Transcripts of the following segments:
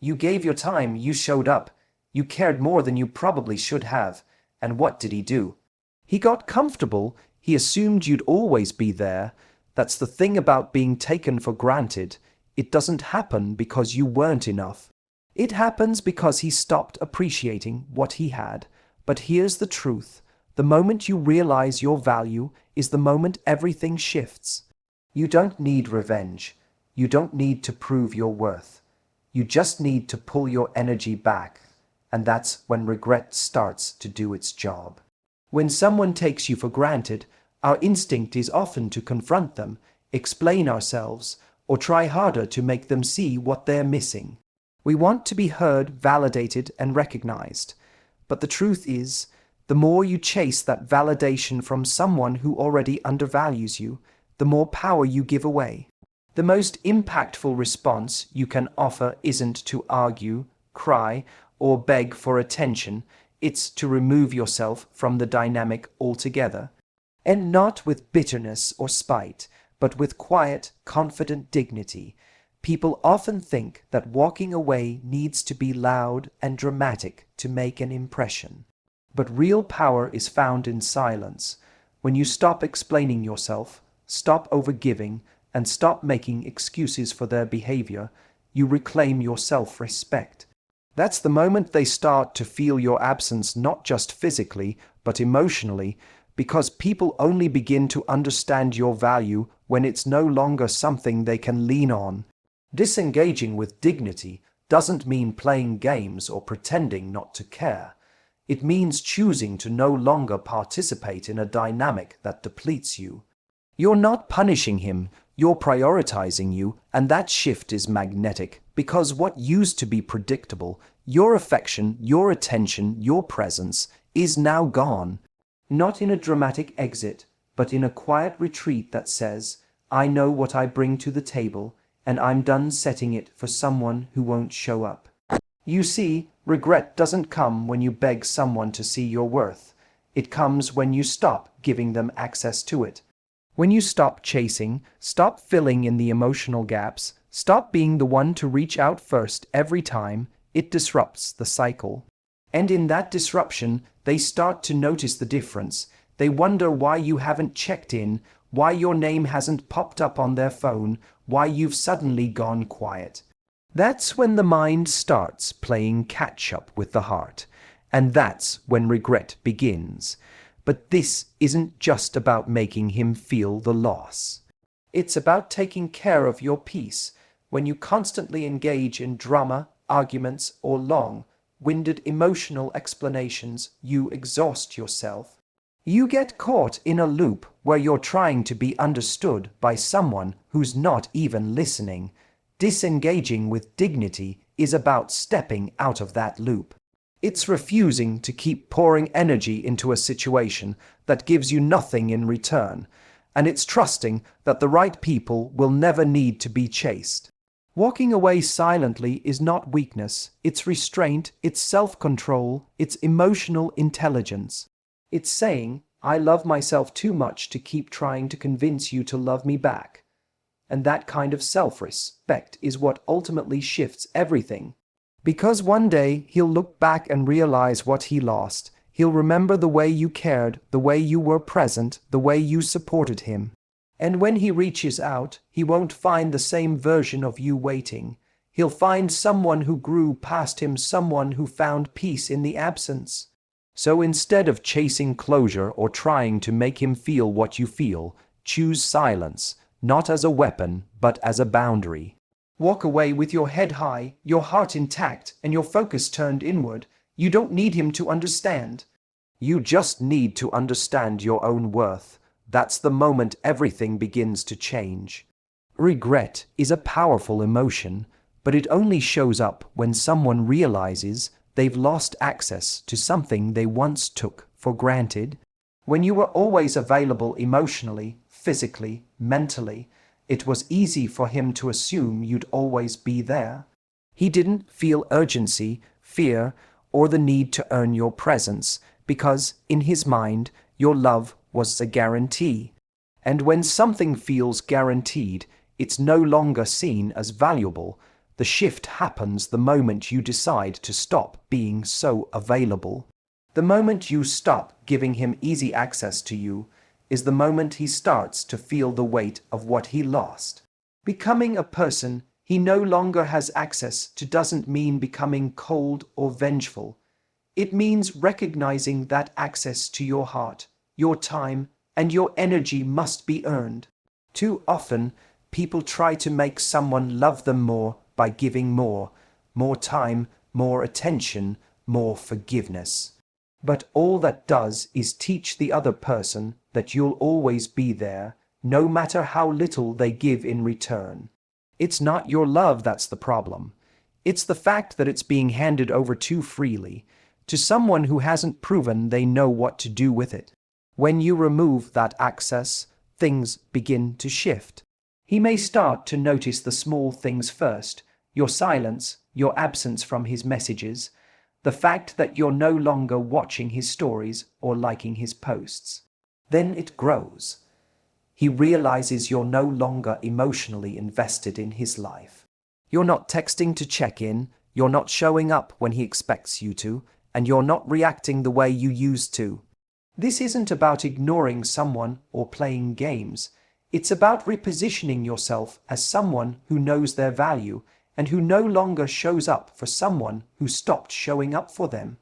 You gave your time, you showed up, you cared more than you probably should have, and what did he do? He got comfortable, he assumed you'd always be there. That's the thing about being taken for granted. It doesn't happen because you weren't enough. It happens because he stopped appreciating what he had. But here's the truth. The moment you realize your value is the moment everything shifts. You don't need revenge. You don't need to prove your worth. You just need to pull your energy back. And that's when regret starts to do its job. When someone takes you for granted, our instinct is often to confront them, explain ourselves, or try harder to make them see what they're missing. We want to be heard, validated, and recognized. But the truth is, the more you chase that validation from someone who already undervalues you, the more power you give away. The most impactful response you can offer isn't to argue, cry, or beg for attention. It's to remove yourself from the dynamic altogether. And not with bitterness or spite, but with quiet, confident dignity. People often think that walking away needs to be loud and dramatic to make an impression. But real power is found in silence. When you stop explaining yourself, stop overgiving, and stop making excuses for their behavior, you reclaim your self-respect. That's the moment they start to feel your absence, not just physically, but emotionally, because people only begin to understand your value when it's no longer something they can lean on. Disengaging with dignity doesn't mean playing games or pretending not to care. It means choosing to no longer participate in a dynamic that depletes you. You're not punishing him, you're prioritizing you, and that shift is magnetic, because what used to be predictable, your affection, your attention, your presence, is now gone. Not in a dramatic exit, but in a quiet retreat that says, I know what I bring to the table, and I'm done setting it for someone who won't show up. You see, regret doesn't come when you beg someone to see your worth. It comes when you stop giving them access to it. When you stop chasing, stop filling in the emotional gaps, stop being the one to reach out first every time, it disrupts the cycle. And in that disruption, they start to notice the difference. They wonder why you haven't checked in, why your name hasn't popped up on their phone, why you've suddenly gone quiet. That's when the mind starts playing catch-up with the heart. And that's when regret begins. But this isn't just about making him feel the loss. It's about taking care of your peace. When you constantly engage in drama, arguments, or long-winded emotional explanations, you exhaust yourself. You get caught in a loop where you're trying to be understood by someone who's not even listening. Disengaging with dignity is about stepping out of that loop. It's refusing to keep pouring energy into a situation that gives you nothing in return, and it's trusting that the right people will never need to be chased. Walking away silently is not weakness, it's restraint, it's self-control, it's emotional intelligence. It's saying, I love myself too much to keep trying to convince you to love me back. And that kind of self-respect is what ultimately shifts everything. Because one day he'll look back and realize what he lost. He'll remember the way you cared, the way you were present, the way you supported him. And when he reaches out, he won't find the same version of you waiting. He'll find someone who grew past him, someone who found peace in the absence. So instead of chasing closure or trying to make him feel what you feel, choose silence, not as a weapon, but as a boundary. Walk away with your head high, your heart intact, and your focus turned inward. You don't need him to understand. You just need to understand your own worth. That's the moment everything begins to change. Regret is a powerful emotion, but it only shows up when someone realizes they've lost access to something they once took for granted. When you were always available emotionally, physically, mentally, it was easy for him to assume you'd always be there. He didn't feel urgency, fear, or the need to earn your presence, because, in his mind, your love was a guarantee. And when something feels guaranteed, it's no longer seen as valuable. The shift happens the moment you decide to stop being so available. The moment you stop giving him easy access to you is the moment he starts to feel the weight of what he lost. Becoming a person he no longer has access to doesn't mean becoming cold or vengeful. It means recognizing that access to your heart, your time, and your energy must be earned. Too often, people try to make someone love them more by giving more time, more attention, more forgiveness. But all that does is teach the other person that you'll always be there, no matter how little they give in return. It's not your love that's the problem. It's the fact that it's being handed over too freely to someone who hasn't proven they know what to do with it. When you remove that access, things begin to shift. He may start to notice the small things first: your silence, your absence from his messages, the fact that you're no longer watching his stories or liking his posts. Then it grows. He realizes you're no longer emotionally invested in his life. You're not texting to check in, you're not showing up when he expects you to, and you're not reacting the way you used to. This isn't about ignoring someone or playing games. It's about repositioning yourself as someone who knows their value and who no longer shows up for someone who stopped showing up for them.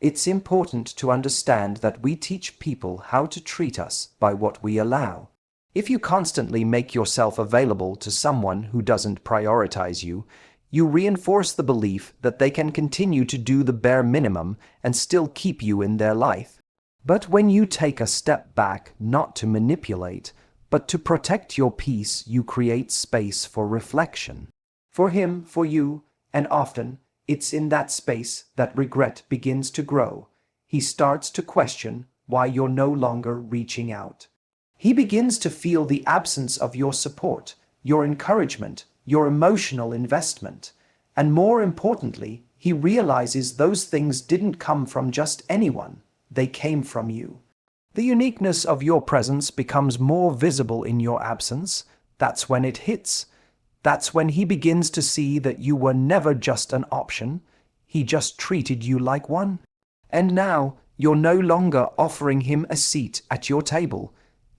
It's important to understand that we teach people how to treat us by what we allow. If you constantly make yourself available to someone who doesn't prioritize you, you reinforce the belief that they can continue to do the bare minimum and still keep you in their life. But when you take a step back, not to manipulate, but to protect your peace, you create space for reflection. For him, for you, and often it's in that space that regret begins to grow. He starts to question why you're no longer reaching out. He begins to feel the absence of your support, your encouragement, your emotional investment. And more importantly, he realizes those things didn't come from just anyone. They came from you. The uniqueness of your presence becomes more visible in your absence. That's when it hits. That's when he begins to see that you were never just an option. He just treated you like one. And now, you're no longer offering him a seat at your table.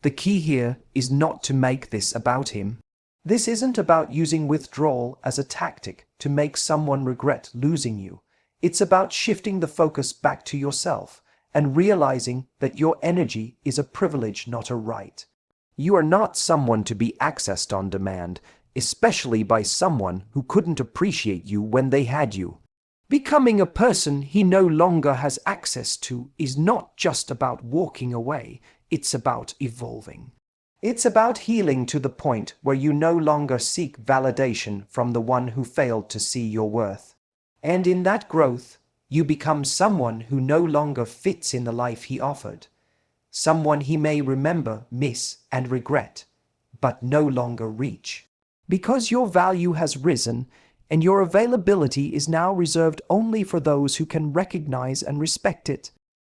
The key here is not to make this about him. This isn't about using withdrawal as a tactic to make someone regret losing you. It's about shifting the focus back to yourself and realizing that your energy is a privilege, not a right. You are not someone to be accessed on demand, especially by someone who couldn't appreciate you when they had you. Becoming a person he no longer has access to is not just about walking away, it's about evolving. It's about healing to the point where you no longer seek validation from the one who failed to see your worth. And in that growth, you become someone who no longer fits in the life he offered. Someone he may remember, miss, and regret, but no longer reach. Because your value has risen, and your availability is now reserved only for those who can recognize and respect it.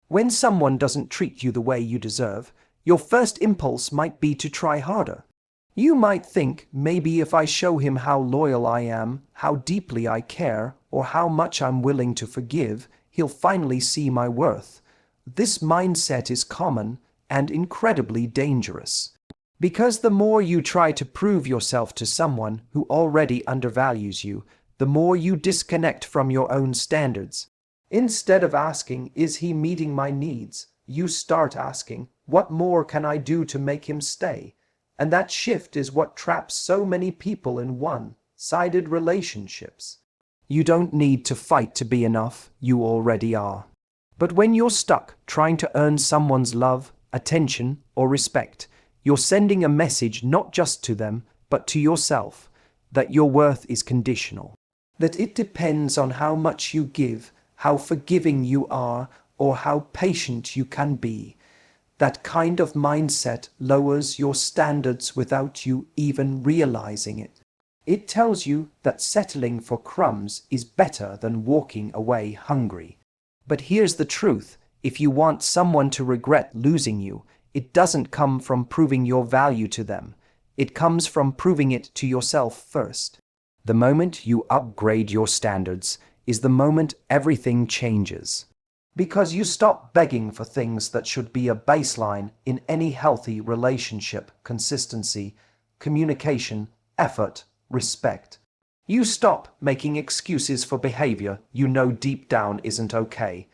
When someone doesn't treat you the way you deserve, your first impulse might be to try harder. You might think, maybe if I show him how loyal I am, how deeply I care, or how much I'm willing to forgive, he'll finally see my worth. This mindset is common and incredibly dangerous. Because the more you try to prove yourself to someone who already undervalues you, the more you disconnect from your own standards. Instead of asking, is he meeting my needs? You start asking, what more can I do to make him stay? And that shift is what traps so many people in one-sided relationships. You don't need to fight to be enough, you already are. But when you're stuck trying to earn someone's love, attention, or respect, you're sending a message not just to them, but to yourself, that your worth is conditional. That it depends on how much you give, how forgiving you are, or how patient you can be. That kind of mindset lowers your standards without you even realizing it. It tells you that settling for crumbs is better than walking away hungry. But here's the truth: if you want someone to regret losing you, it doesn't come from proving your value to them. It comes from proving it to yourself first. The moment you upgrade your standards is the moment everything changes. Because you stop begging for things that should be a baseline in any healthy relationship: consistency, communication, effort, respect. You stop making excuses for behavior you know deep down isn't okay.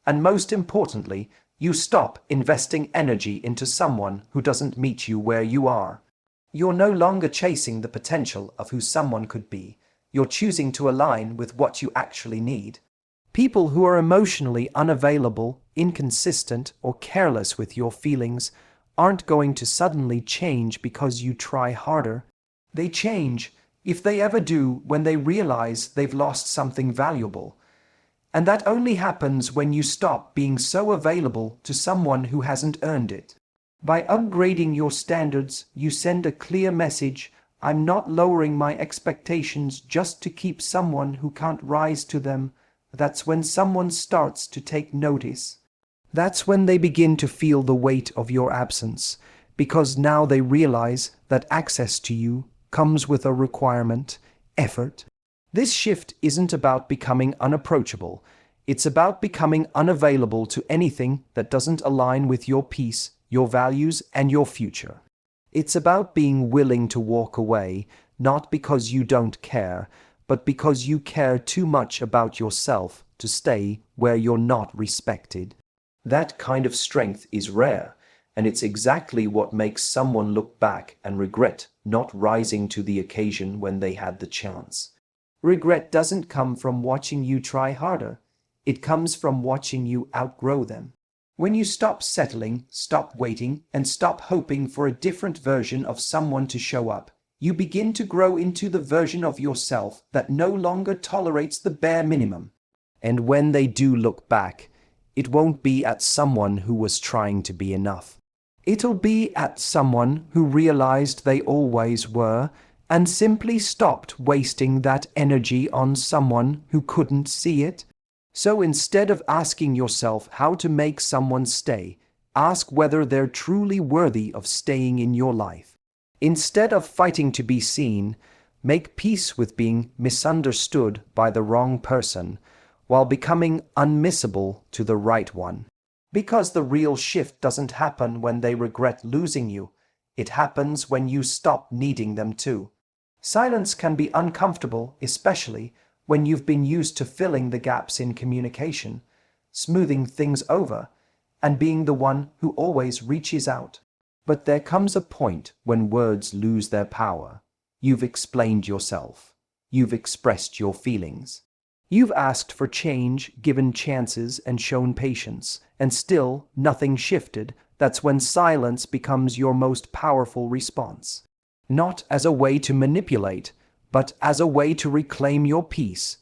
And most importantly, you stop investing energy into someone who doesn't meet you where you are. You're no longer chasing the potential of who someone could be. You're choosing to align with what you actually need. People who are emotionally unavailable, inconsistent, or careless with your feelings aren't going to suddenly change because you try harder. They change, if they ever do, when they realize they've lost something valuable. And that only happens when you stop being so available to someone who hasn't earned it. By upgrading your standards, you send a clear message: I'm not lowering my expectations just to keep someone who can't rise to them. That's when someone starts to take notice. That's when they begin to feel the weight of your absence, because now they realize that access to you comes with a requirement: effort. This shift isn't about becoming unapproachable. It's about becoming unavailable to anything that doesn't align with your peace, your values, and your future. It's about being willing to walk away, not because you don't care, but because you care too much about yourself to stay where you're not respected. That kind of strength is rare, and it's exactly what makes someone look back and regret not rising to the occasion when they had the chance. Regret doesn't come from watching you try harder. It comes from watching you outgrow them. When you stop settling, stop waiting, and stop hoping for a different version of someone to show up, you begin to grow into the version of yourself that no longer tolerates the bare minimum. And when they do look back, it won't be at someone who was trying to be enough. It'll be at someone who realized they always were and simply stopped wasting that energy on someone who couldn't see it. So instead of asking yourself how to make someone stay, ask whether they're truly worthy of staying in your life. Instead of fighting to be seen, make peace with being misunderstood by the wrong person while becoming unmissable to the right one. Because the real shift doesn't happen when they regret losing you. It happens when you stop needing them to. Silence can be uncomfortable, especially when you've been used to filling the gaps in communication, smoothing things over, and being the one who always reaches out. But there comes a point when words lose their power. You've explained yourself. You've expressed your feelings. You've asked for change, given chances, and shown patience, and still nothing shifted. That's when silence becomes your most powerful response. Not as a way to manipulate, but as a way to reclaim your peace.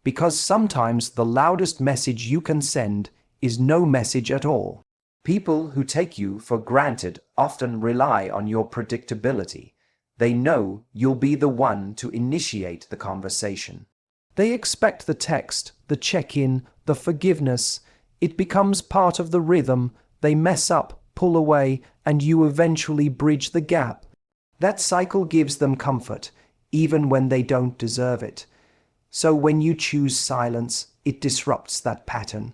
Because sometimes the loudest message you can send is no message at all. People who take you for granted often rely on your predictability. They know you'll be the one to initiate the conversation. They expect the text, the check-in, the forgiveness. It becomes part of the rhythm. They mess up, pull away, and you eventually bridge the gap. That cycle gives them comfort, even when they don't deserve it. So when you choose silence, it disrupts that pattern.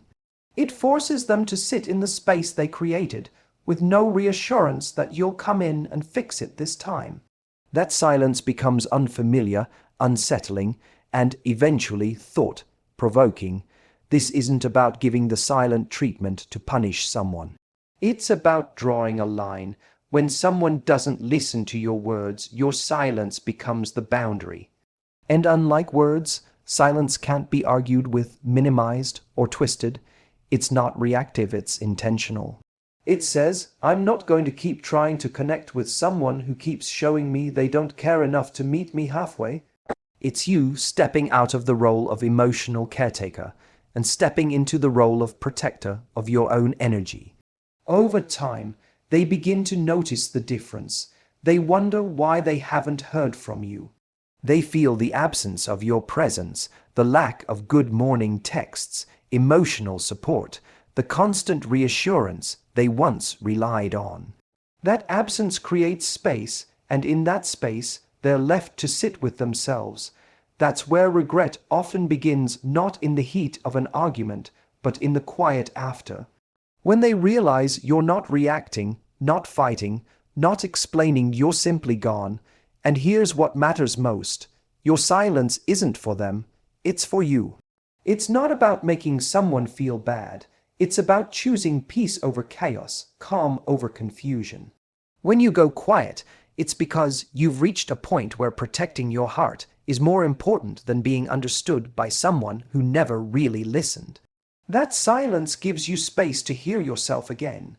It forces them to sit in the space they created, with no reassurance that you'll come in and fix it this time. That silence becomes unfamiliar, unsettling, and eventually thought-provoking. This isn't about giving the silent treatment to punish someone. It's about drawing a line. When someone doesn't listen to your words, your silence becomes the boundary. And unlike words, silence can't be argued with, minimized, or twisted. It's not reactive, it's intentional. It says, I'm not going to keep trying to connect with someone who keeps showing me they don't care enough to meet me halfway. It's you stepping out of the role of emotional caretaker and stepping into the role of protector of your own energy. Over time, they begin to notice the difference. They wonder why they haven't heard from you. They feel the absence of your presence, the lack of good morning texts, emotional support, the constant reassurance they once relied on. That absence creates space, and in that space, they're left to sit with themselves. That's where regret often begins, not in the heat of an argument, but in the quiet after. When they realize you're not reacting, not fighting, not explaining, you're simply gone. And here's what matters most. Your silence isn't for them, it's for you. It's not about making someone feel bad. It's about choosing peace over chaos, calm over confusion. When you go quiet, it's because you've reached a point where protecting your heart is more important than being understood by someone who never really listened. That silence gives you space to hear yourself again,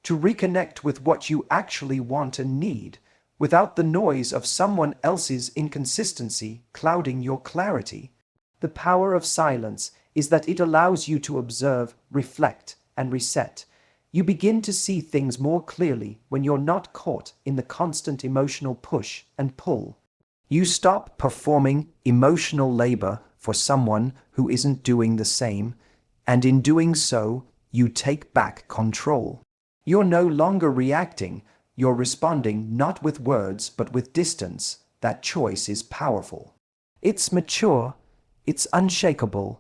to reconnect with what you actually want and need, without the noise of someone else's inconsistency clouding your clarity. The power of silence is that it allows you to observe, reflect, and reset. You begin to see things more clearly when you're not caught in the constant emotional push and pull. You stop performing emotional labor for someone who isn't doing the same, and in doing so, you take back control. You're no longer reacting, you're responding not with words but with distance. That choice is powerful. It's mature, it's unshakable,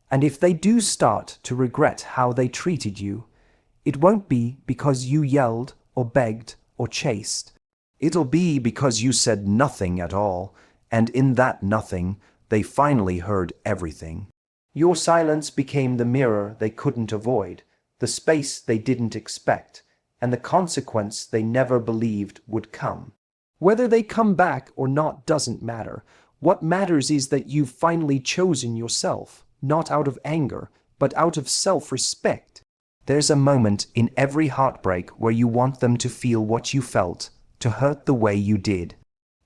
and if they do start to regret how they treated you, it won't be because you yelled or begged or chased. It'll be because you said nothing at all, and in that nothing, they finally heard everything. Your silence became the mirror they couldn't avoid, the space they didn't expect, and the consequence they never believed would come. Whether they come back or not doesn't matter. What matters is that you've finally chosen yourself, not out of anger, but out of self-respect. There's a moment in every heartbreak where you want them to feel what you felt, to hurt the way you did,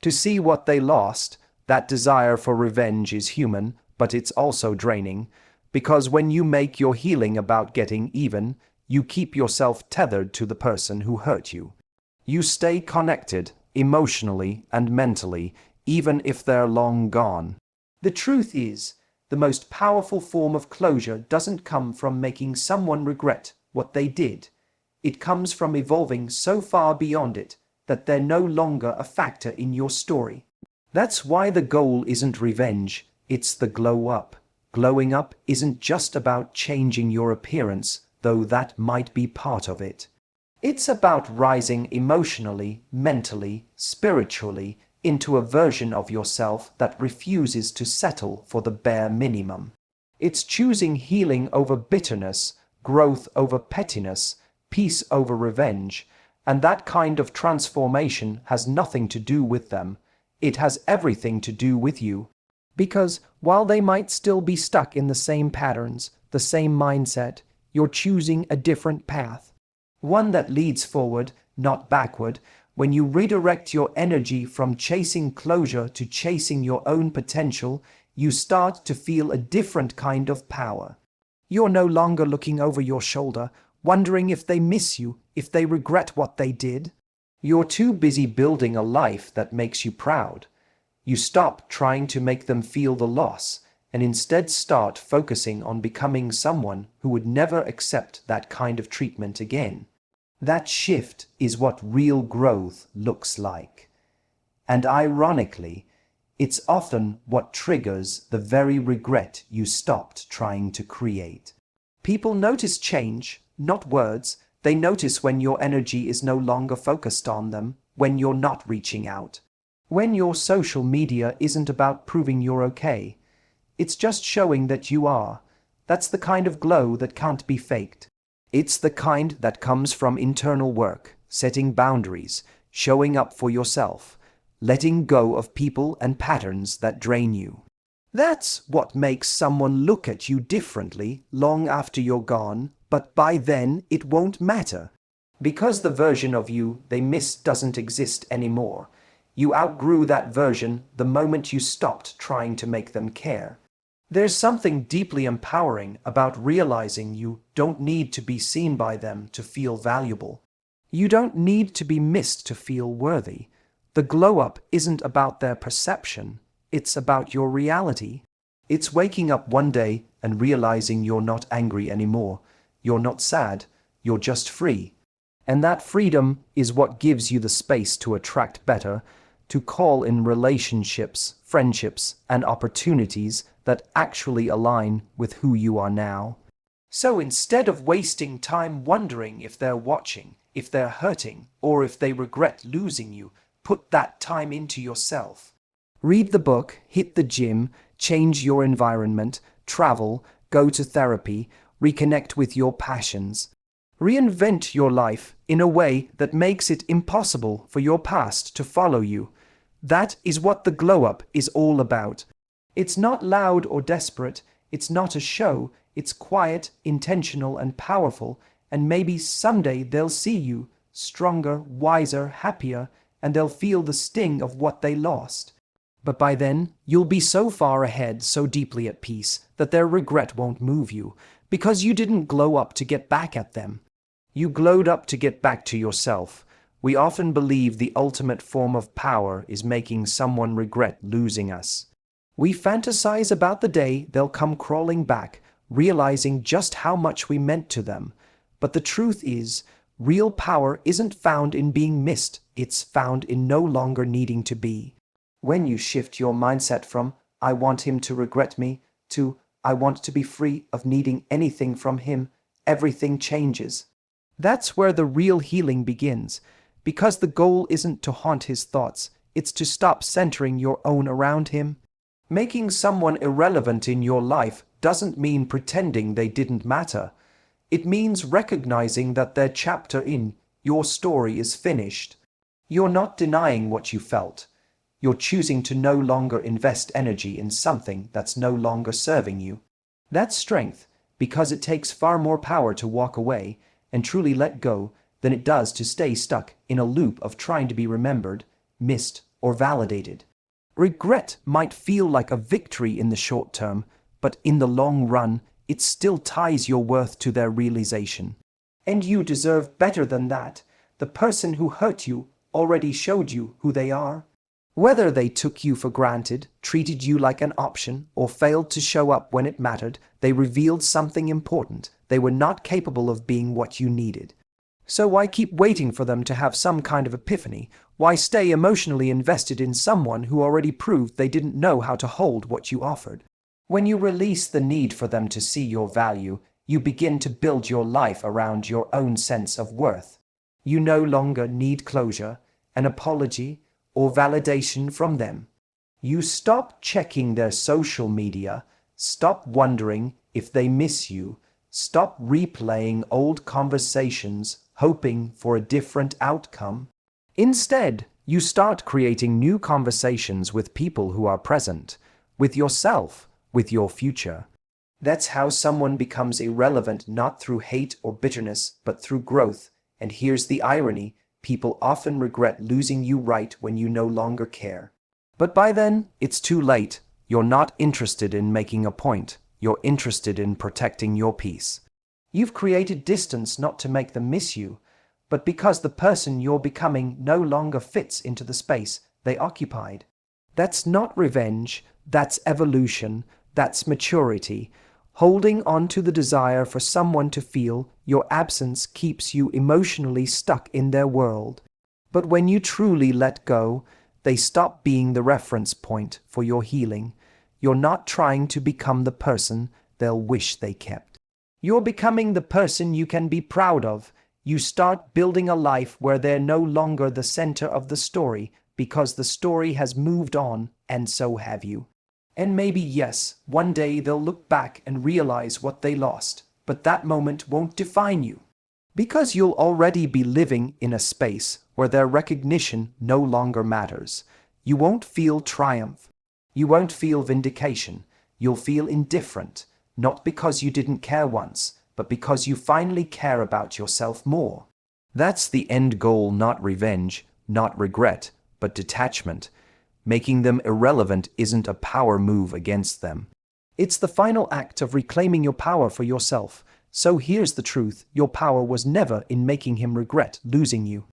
to see what they lost. That desire for revenge is human, but it's also draining, because when you make your healing about getting even, you keep yourself tethered to the person who hurt you. You stay connected, emotionally and mentally, even if they're long gone. The truth is, the most powerful form of closure doesn't come from making someone regret what they did. It comes from evolving so far beyond it that they're no longer a factor in your story. That's why the goal isn't revenge, it's the glow up. Glowing up isn't just about changing your appearance, though that might be part of it. It's about rising emotionally, mentally, spiritually, into a version of yourself that refuses to settle for the bare minimum. It's choosing healing over bitterness, growth over pettiness, peace over revenge, and that kind of transformation has nothing to do with them. It has everything to do with you. Because while they might still be stuck in the same patterns, the same mindset, you're choosing a different path. One that leads forward, not backward. When you redirect your energy from chasing closure to chasing your own potential, you start to feel a different kind of power. You're no longer looking over your shoulder, wondering if they miss you, if they regret what they did. You're too busy building a life that makes you proud. You stop trying to make them feel the loss, and instead start focusing on becoming someone who would never accept that kind of treatment again. That shift is what real growth looks like. And ironically, it's often what triggers the very regret you stopped trying to create. People notice change, not words. They notice when your energy is no longer focused on them, when you're not reaching out. When your social media isn't about proving you're okay. It's just showing that you are. That's the kind of glow that can't be faked. It's the kind that comes from internal work, setting boundaries, showing up for yourself, letting go of people and patterns that drain you. That's what makes someone look at you differently long after you're gone, but by then it won't matter. Because the version of you they miss doesn't exist anymore. You outgrew that version the moment you stopped trying to make them care. There's something deeply empowering about realizing you don't need to be seen by them to feel valuable. You don't need to be missed to feel worthy. The glow-up isn't about their perception, it's about your reality. It's waking up one day and realizing you're not angry anymore. You're not sad, you're just free. And that freedom is what gives you the space to attract better, to call in relationships friendships, and opportunities that actually align with who you are now. So instead of wasting time wondering if they're watching, if they're hurting, or if they regret losing you, put that time into yourself. Read the book, hit the gym, change your environment, travel, go to therapy, reconnect with your passions. Reinvent your life in a way that makes it impossible for your past to follow you. That is what the glow up is all about. It's not loud or desperate, it's not a show, it's quiet, intentional, and powerful, and maybe someday they'll see you, stronger, wiser, happier, and they'll feel the sting of what they lost. But by then, you'll be so far ahead, so deeply at peace, that their regret won't move you, because you didn't glow up to get back at them. You glowed up to get back to yourself. We often believe the ultimate form of power is making someone regret losing us. We fantasize about the day they'll come crawling back, realizing just how much we meant to them. But the truth is, real power isn't found in being missed, it's found in no longer needing to be. When you shift your mindset from, I want him to regret me, to, I want to be free of needing anything from him, everything changes. That's where the real healing begins, because the goal isn't to haunt his thoughts, it's to stop centering your own around him. Making someone irrelevant in your life doesn't mean pretending they didn't matter. It means recognizing that their chapter in your story is finished. You're not denying what you felt. You're choosing to no longer invest energy in something that's no longer serving you. That's strength, because it takes far more power to walk away and truly let go than it does to stay stuck in a loop of trying to be remembered, missed, or validated. Regret might feel like a victory in the short term, but in the long run, it still ties your worth to their realization. And you deserve better than that. The person who hurt you already showed you who they are. Whether they took you for granted, treated you like an option, or failed to show up when it mattered, they revealed something important. They were not capable of being what you needed. So why keep waiting for them to have some kind of epiphany? Why stay emotionally invested in someone who already proved they didn't know how to hold what you offered? When you release the need for them to see your value, you begin to build your life around your own sense of worth. You no longer need closure, an apology, or validation from them. You stop checking their social media, stop wondering if they miss you, stop replaying old conversations, hoping for a different outcome. Instead, you start creating new conversations with people who are present, with yourself, with your future. That's how someone becomes irrelevant, not through hate or bitterness, but through growth. And here's the irony. People often regret losing you right when you no longer care. But by then, it's too late. You're not interested in making a point. You're interested in protecting your peace. You've created distance not to make them miss you, but because the person you're becoming no longer fits into the space they occupied. That's not revenge, that's evolution, that's maturity. Holding on to the desire for someone to feel your absence keeps you emotionally stuck in their world. But when you truly let go, they stop being the reference point for your healing. You're not trying to become the person they'll wish they kept. You're becoming the person you can be proud of. You start building a life where they're no longer the center of the story because the story has moved on, and so have you. And maybe, yes, one day they'll look back and realize what they lost, but that moment won't define you. Because you'll already be living in a space where their recognition no longer matters. You won't feel triumph. You won't feel vindication. You'll feel indifferent, not because you didn't care once, but because you finally care about yourself more. That's the end goal, not revenge, not regret, but detachment. Making them irrelevant isn't a power move against them. It's the final act of reclaiming your power for yourself. So here's the truth. Your power was never in making him regret losing you.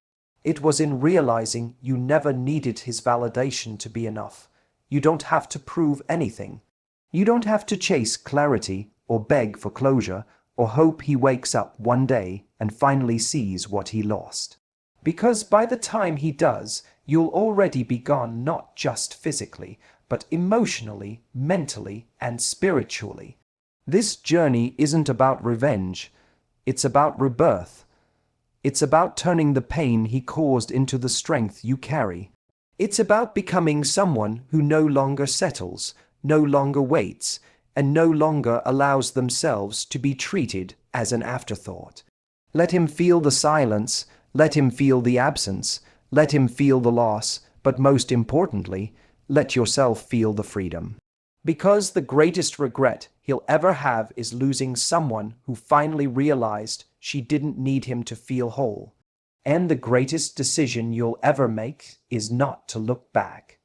It was in realizing you never needed his validation to be enough. You don't have to prove anything. You don't have to chase clarity or beg for closure or hope he wakes up one day and finally sees what he lost. Because by the time he does, you'll already be gone, not just physically, but emotionally, mentally, and spiritually. This journey isn't about revenge. It's about rebirth. It's about turning the pain he caused into the strength you carry. It's about becoming someone who no longer settles, no longer waits, and no longer allows themselves to be treated as an afterthought. Let him feel the silence, let him feel the absence, let him feel the loss, but most importantly, let yourself feel the freedom. Because the greatest regret he'll ever have is losing someone who finally realized she didn't need him to feel whole. And the greatest decision you'll ever make is not to look back.